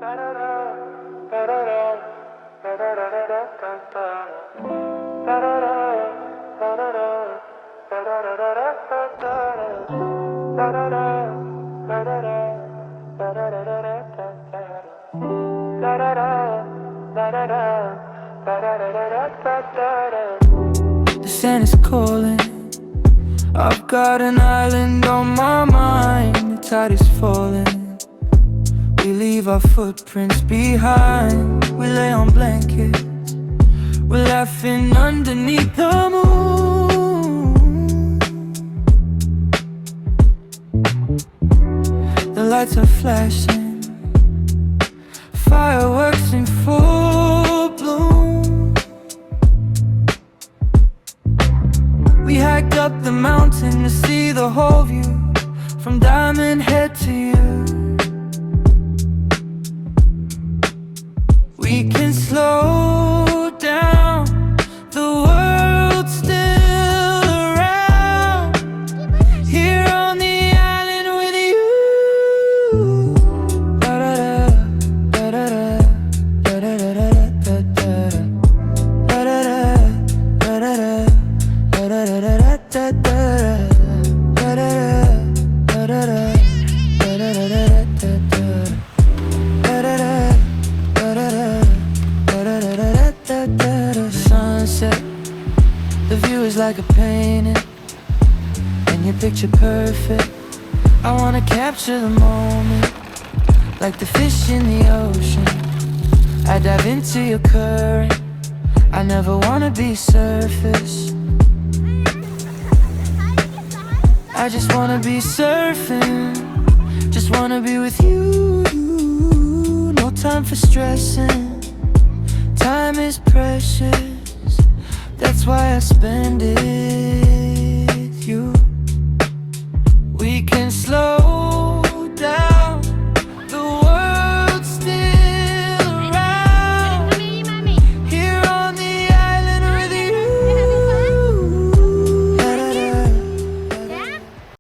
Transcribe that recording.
The sand is calling. I've got an island on my mind. The tide is falling. We leave our footprints behind. We lay on blankets. We're laughing underneath the moon. The lights are flashing, fireworks in full bloom. We hiked up the mountain to see the whole view, from Diamond Head to you. We can slow down, the world's still around, here on the island with you. Sunset, the view is like a painting, and your picture perfect. I wanna capture the moment, like the fish in the ocean. I dive into your current, I never wanna be surface. I just wanna be surfing, just wanna be with you. No time for stressing, time is precious. That's why I spend it